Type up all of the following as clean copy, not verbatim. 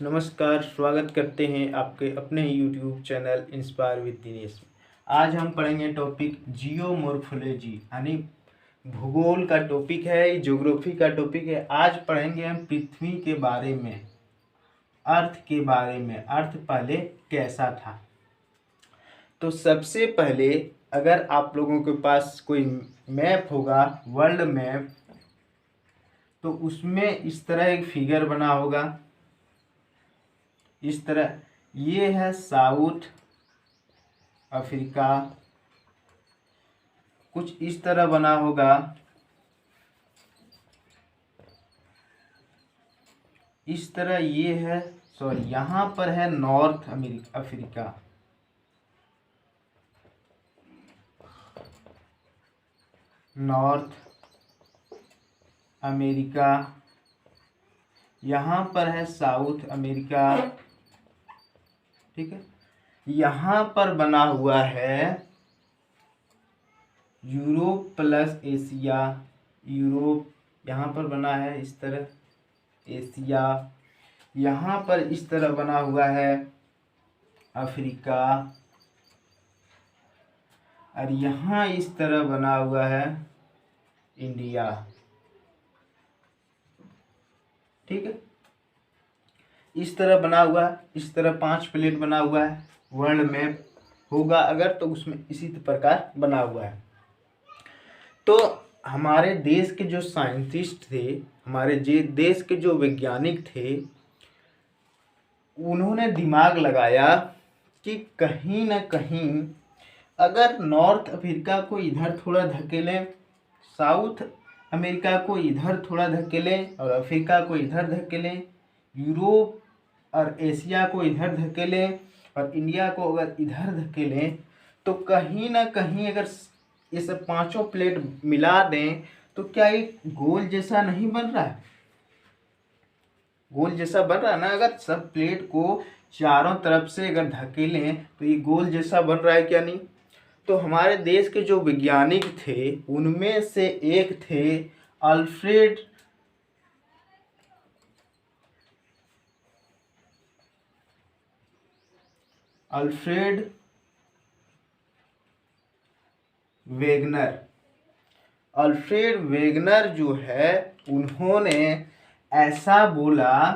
नमस्कार, स्वागत करते हैं आपके अपने YouTube channel inspire with Dinesh में। आज हम पढ़ेंगे टॉपिक जियोमॉर्फोलॉजी, यानी भूगोल का टॉपिक है, ज्योग्राफी का टॉपिक है। आज पढ़ेंगे हम पृथ्वी के बारे में, अर्थ के बारे में, अर्थ पहले कैसा था। तो सबसे पहले अगर आप लोगों के पास कोई मैप होगा, वर्ल्ड मैप, तो उसमें इस तरह एक फिगर बना होगा, इस तरह। ये है साउथ अफ्रीका, कुछ इस तरह बना होगा। इस तरह ये है, सॉरी, यहाँ पर है नॉर्थ अफ्रीका, नॉर्थ अमेरिका। यहाँ पर है साउथ अमेरिका, ठीक है। यहाँ पर बना हुआ है यूरोप प्लस एशिया, यूरोप यहाँ पर बना है इस तरह, एशिया यहाँ पर इस तरह बना हुआ है अफ्रीका, और यहाँ इस तरह बना हुआ है इंडिया, ठीक है। इस तरह बना हुआ है, इस तरह 5 प्लेट बना हुआ है। वर्ल्ड मैप होगा अगर तो उसमें इसी प्रकार बना हुआ है। तो हमारे देश के जो साइंटिस्ट थे, हमारे देश के जो वैज्ञानिक थे, उन्होंने दिमाग लगाया कि कहीं ना कहीं अगर नॉर्थ अफ्रीका को इधर थोड़ा धकेलें, साउथ अमेरिका को इधर थोड़ा धकेलें और अफ्रीका को इधर धकेलें, यूरोप और एशिया को इधर धकेलें और इंडिया को अगर इधर धकेलें, तो कहीं ना कहीं अगर ये सब 5 प्लेट मिला दें तो क्या ये गोल जैसा नहीं बन रहा है? गोल जैसा बन रहा है ना। अगर सब प्लेट को चारों तरफ से अगर धकेलें तो ये गोल जैसा बन रहा है, क्या नहीं? तो हमारे देश के जो वैज्ञानिक थे उनमें से एक थे अल्फ्रेड वेगनर। अल्फ्रेड वेगनर जो है, उन्होंने ऐसा बोला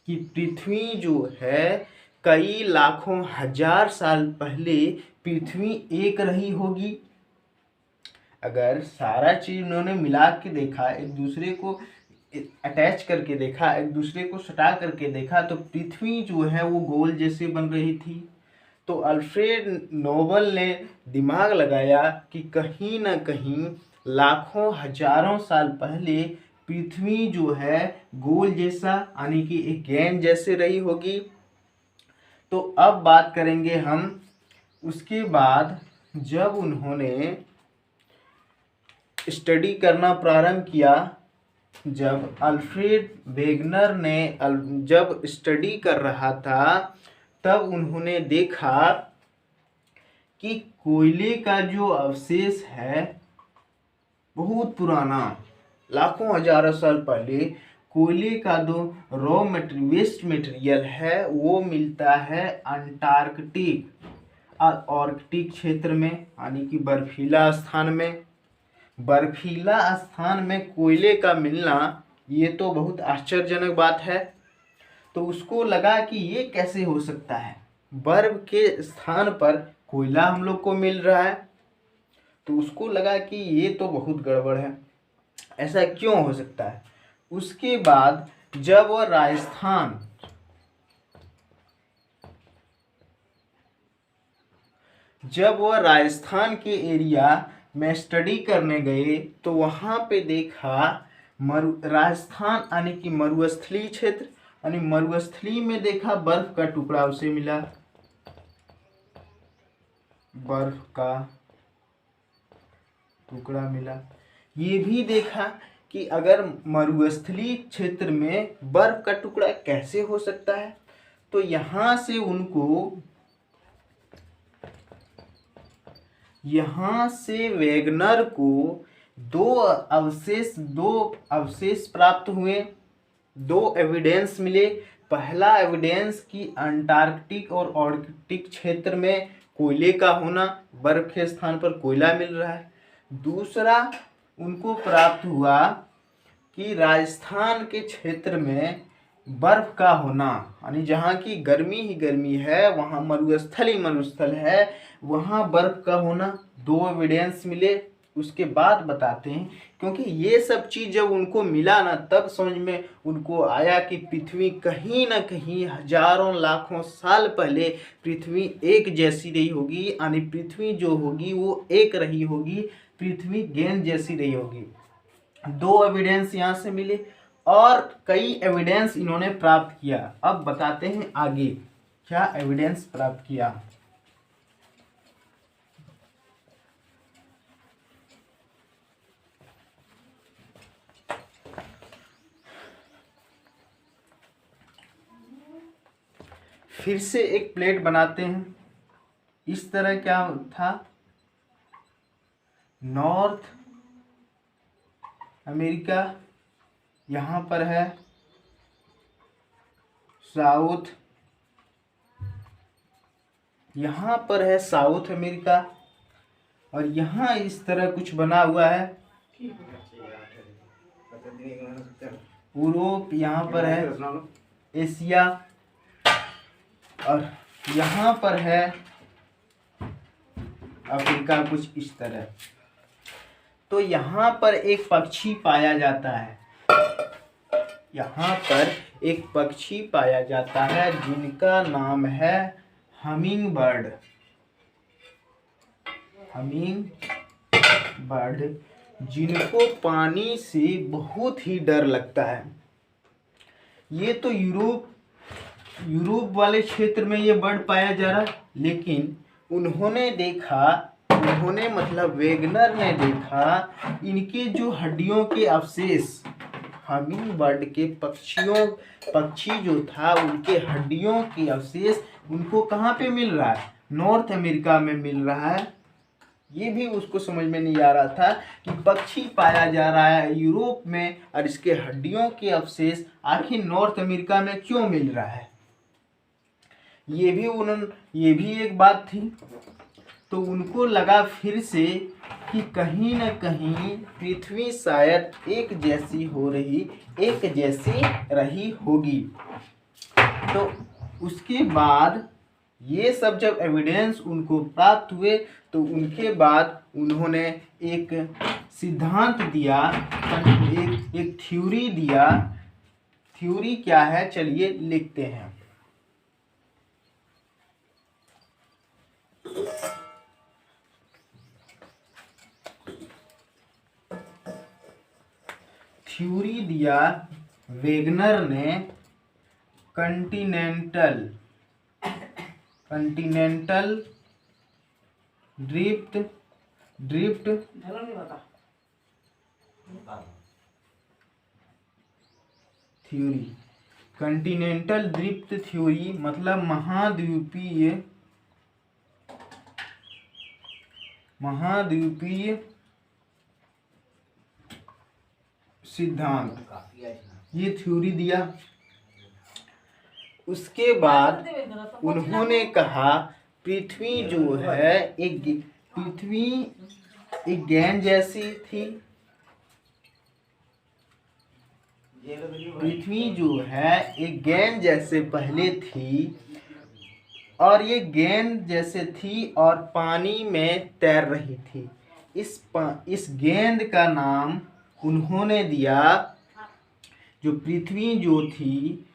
कि पृथ्वी जो है कई लाखों हजार साल पहले पृथ्वी एक रही होगी। अगर सारा चीज उन्होंने मिला के देखा, एक दूसरे को अटैच करके देखा, एक दूसरे को सटा करके देखा, तो पृथ्वी जो है वो गोल जैसे बन रही थी। तो अल्फ्रेड नोबल ने दिमाग लगाया कि कहीं ना कहीं लाखों हजारों साल पहले पृथ्वी जो है गोल जैसा, यानी कि एक गेंद जैसे रही होगी। तो अब बात करेंगे हम उसके बाद जब उन्होंने स्टडी करना प्रारंभ किया, जब अल्फ्रेड वेगनर ने जब स्टडी कर रहा था, तब उन्होंने देखा कि कोयले का जो अवशेष है बहुत पुराना, लाखों हजारों साल पहले कोयले का जो रॉ वेस्ट मटेरियल है वो मिलता है अंटार्कटिक और आर्कटिक क्षेत्र में, यानी कि बर्फीला स्थान में। बर्फीला स्थान में कोयले का मिलना ये तो बहुत आश्चर्यजनक बात है। तो उसको लगा कि ये कैसे हो सकता है, बर्फ के स्थान पर कोयला हम लोग को मिल रहा है। तो उसको लगा कि ये तो बहुत गड़बड़ है, ऐसा क्यों हो सकता है। उसके बाद जब वह राजस्थान के एरिया में स्टडी करने गए, तो वहां पे देखा राजस्थान यानी कि मरुस्थलीय क्षेत्र, यानी मरुस्थली में देखा बर्फ का टुकड़ा उसे मिला, बर्फ का टुकड़ा मिला। ये भी देखा कि अगर मरुस्थलीय क्षेत्र में बर्फ का टुकड़ा कैसे हो सकता है। तो यहाँ से वेगनर को दो अवशेष प्राप्त हुए, 2 एविडेंस मिले। पहला एविडेंस कि अंटार्कटिक और आर्कटिक क्षेत्र में कोयले का होना, बर्फ के स्थान पर कोयला मिल रहा है। दूसरा उनको प्राप्त हुआ कि राजस्थान के क्षेत्र में बर्फ का होना, यानी जहाँ की गर्मी ही गर्मी है, वहाँ मरुस्थल ही मरुस्थल है, वहाँ बर्फ का होना। 2 एविडेंस मिले। उसके बाद बताते हैं, क्योंकि ये सब चीज़ जब उनको मिला ना, तब समझ में उनको आया कि पृथ्वी कहीं ना कहीं हजारों लाखों साल पहले पृथ्वी एक जैसी रही होगी, यानी पृथ्वी जो होगी वो एक रही होगी, पृथ्वी गेंद जैसी रही होगी। 2 एविडेंस यहाँ से मिले और कई एविडेंस इन्होंने प्राप्त किया। अब बताते हैं आगे क्या एविडेंस प्राप्त किया। फिर से एक प्लेट बनाते हैं। इस तरह क्या था, नॉर्थ अमेरिका यहाँ पर है, साउथ यहाँ पर है साउथ अमेरिका, और यहाँ इस तरह कुछ बना हुआ है, यूरोप यहाँ पर है, एशिया, और यहाँ पर है अफ्रीका, कुछ इस तरह। तो यहाँ पर एक पक्षी पाया जाता है, यहाँ पर एक पक्षी पाया जाता है जिनका नाम है हमिंग बर्ड। हमिंग बर्ड, जिनको पानी से बहुत ही डर लगता है। ये तो यूरोप वाले क्षेत्र में ये बर्ड पाया जा रहा है, लेकिन मतलब वेगनर ने देखा इनके जो हड्डियों के अवशेष, हमिंग बर्ड के पक्षी जो था उनके हड्डियों के अवशेष उनको कहाँ पे मिल रहा है, नॉर्थ अमेरिका में मिल रहा है। ये भी उसको समझ में नहीं आ रहा था कि पक्षी पाया जा रहा है यूरोप में और इसके हड्डियों के अवशेष आखिर नॉर्थ अमेरिका में क्यों मिल रहा है। ये भी एक बात थी। तो उनको लगा फिर से कि कहीं न कहीं पृथ्वी शायद एक जैसी रही होगी। तो उसके बाद ये सब जब एविडेंस उनको प्राप्त हुए, तो उनके बाद उन्होंने एक सिद्धांत दिया, एक थ्योरी दिया। थ्योरी क्या है, चलिए लिखते हैं। थ्योरी दिया वेगनर ने Continental drift theory. Continental drift theory मतलब महाद्वीपीय सिद्धांत, ये थ्योरी दिया। उसके बाद उन्होंने कहा पृथ्वी जो है एक गेंद जैसी थी। पृथ्वी जो है एक गेंद जैसे पहले थी, और ये गेंद जैसे थी और पानी में तैर रही थी। इस गेंद का नाम उन्होंने दिया, जो पृथ्वी जो थी,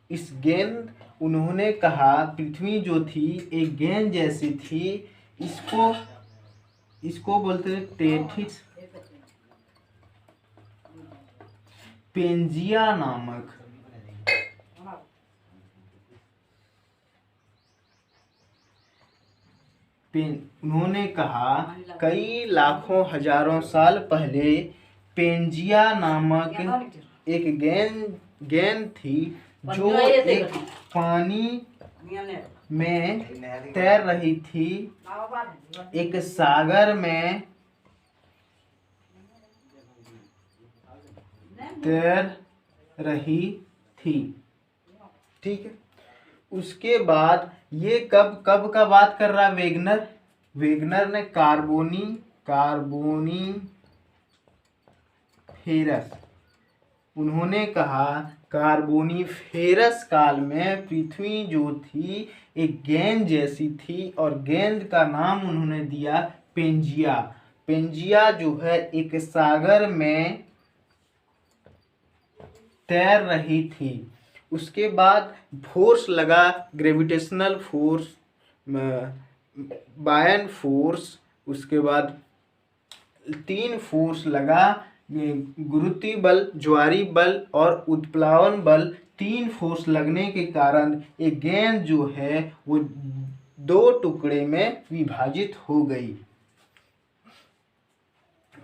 इस गेंद उन्होंने कहा पृथ्वी जो थी एक गेंद जैसी थी, इसको बोलते थे टेथिस पेंजिया नामक। उन्होंने कहा कई लाखों हजारों साल पहले पेंजिया नामक एक गेंद थी जो एक पानी में तैर रही थी, एक सागर में तैर रही थी। ठीक है। उसके बाद ये कब कब का बात कर रहा है वेगनर? वेगनर ने कार्बोनीफेरस, उन्होंने कहा कार्बोनीफेरस काल में पृथ्वी जो थी एक गेंद जैसी थी और गेंद का नाम उन्होंने दिया पेंजिया। पेंजिया जो है एक सागर में तैर रही थी। उसके बाद फोर्स लगा, ग्रेविटेशनल फोर्स, बायन फोर्स, उसके बाद 3 फोर्स लगा, गुरुत्वीय बल, ज्वारीय बल और उत्प्लावन बल। 3 फोर्स लगने के कारण एक गेंद जो है वो 2 टुकड़े में विभाजित हो गई।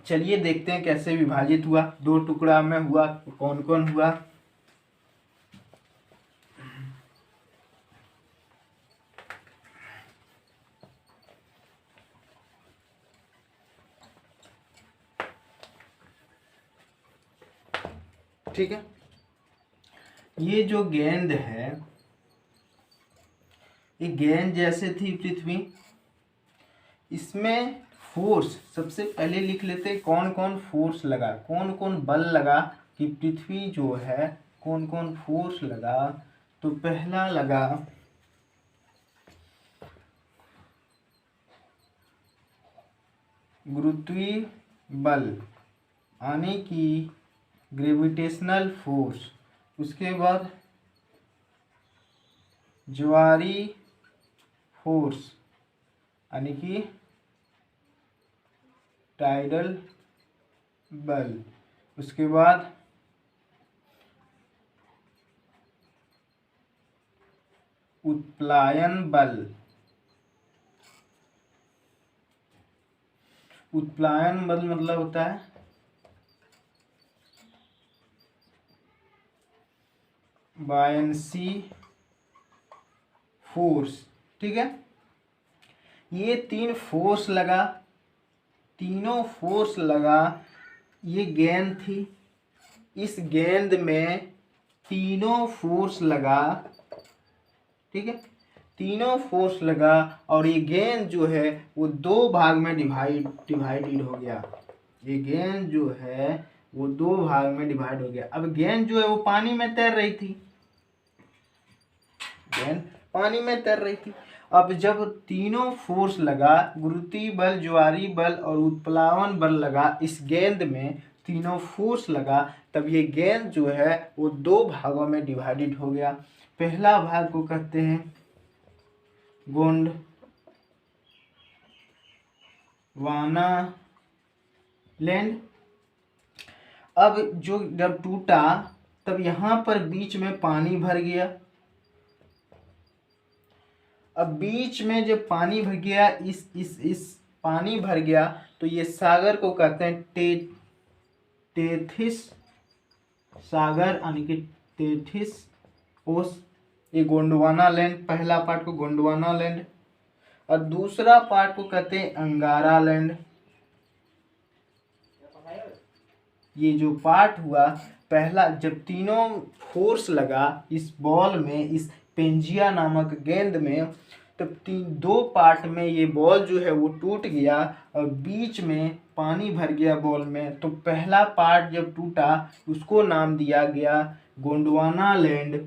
चलिए देखते हैं कैसे विभाजित हुआ, 2 टुकड़ा में हुआ, कौन कौन हुआ। ठीक है, ये जो गेंद है, ये गेंद जैसे थी पृथ्वी, इसमें फोर्स सबसे पहले लिख लेते हैं कौन कौन फोर्स लगा, कौन कौन बल लगा कि पृथ्वी जो है, कौन कौन फोर्स लगा। तो पहला लगा गुरुत्वीय बल यानी कि ग्रेविटेशनल फोर्स, उसके बाद ज्वारीय फोर्स यानी कि टाइडल बल, उसके बाद उत्प्लायन बल। उत्प्लायन बल मतलब होता है बायनसी फोर्स। ठीक है, ये 3 फोर्स लगा, तीनों फोर्स लगा। ये गेंद थी, इस गेंद में तीनों फोर्स लगा। ठीक है, तीनों फोर्स लगा और ये गेंद जो है वो 2 भाग में डिवाइडेड हो गया। ये गेंद जो है वो 2 भाग में डिवाइड हो गया। अब गेंद जो है वो पानी में तैर रही थी, गेंद पानी में तैर रही थी। अब जब तीनों फोर्स लगा, गुरुत्वीय बल, ज्वारीय बल और उत्प्लावन बल लगा, इस गेंद में तीनों फोर्स लगा, तब ये गेंद जो है वो 2 भागों में डिवाइडेड हो गया। पहला भाग को कहते हैं गोंडवाना लैंड। अब जो जब टूटा तब यहाँ पर बीच में पानी भर गया। अब बीच में जब पानी भर गया, इस पानी भर गया तो ये सागर को कहते हैं टेथिस सागर यानी कि टेथिस ओस। ये गोंडवाना लैंड, पहला पार्ट को गोंडवाना लैंड और दूसरा पार्ट को कहते हैं अंगारा लैंड। ये जो पार्ट हुआ पहला, जब तीनों फोर्स लगा इस बॉल में, इस पेंजिया नामक गेंद में, तब 2 पार्ट में ये बॉल जो है वो टूट गया और बीच में पानी भर गया बॉल में। तो पहला पार्ट जब टूटा उसको नाम दिया गया गोंडवाना लैंड।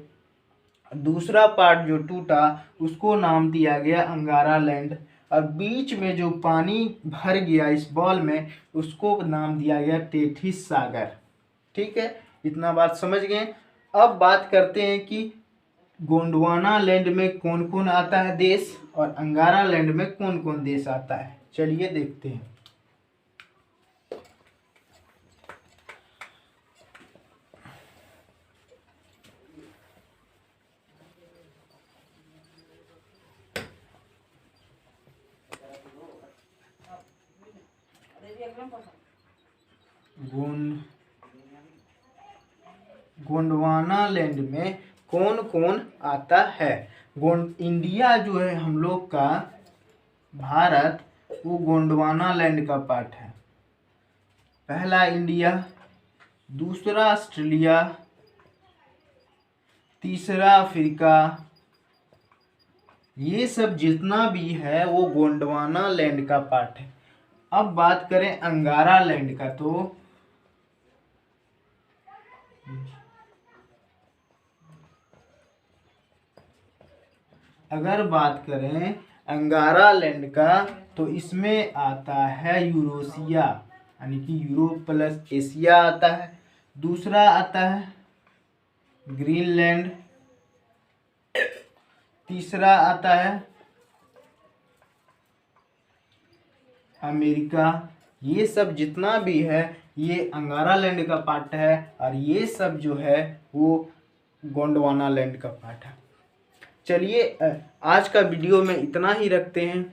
दूसरा पार्ट जो टूटा उसको नाम दिया गया अंगारा लैंड और बीच में जो पानी भर गया इस बॉल में उसको नाम दिया गया टेथिस सागर। ठीक है, इतना बात समझ गए। अब बात करते हैं कि गोंडवाना लैंड में कौन कौन आता है देश और अंगारा लैंड में कौन कौन देश आता है। चलिए देखते हैं। गोंडवाना लैंड में कौन कौन आता है। इंडिया जो है हम लोग का, भारत, वो गोंडवाना लैंड का पार्ट है। पहला इंडिया, दूसरा ऑस्ट्रेलिया, तीसरा अफ्रीका, ये सब जितना भी है वो गोंडवाना लैंड का पार्ट है। अब बात करें अंगारा लैंड का, तो अगर बात करें अंगारा लैंड का तो इसमें आता है यूरोसिया, यानी कि यूरोप प्लस एशिया आता है। दूसरा आता है ग्रीनलैंड। तीसरा आता है अमेरिका। ये सब जितना भी है ये अंगारा लैंड का पार्ट है, और ये सब जो है वो गोंडवाना लैंड का पार्ट है। चलिए आज का वीडियो में इतना ही रखते हैं।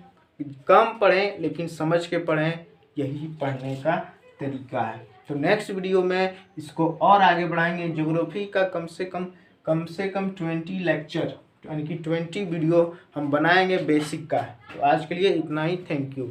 कम पढ़ें लेकिन समझ के पढ़ें, यही पढ़ने का तरीका है। तो नेक्स्ट वीडियो में इसको और आगे बढ़ाएंगे। ज्योग्राफी का कम से कम 20 लेक्चर, यानी कि 20 वीडियो हम बनाएंगे बेसिक का। तो आज के लिए इतना ही। Thank you.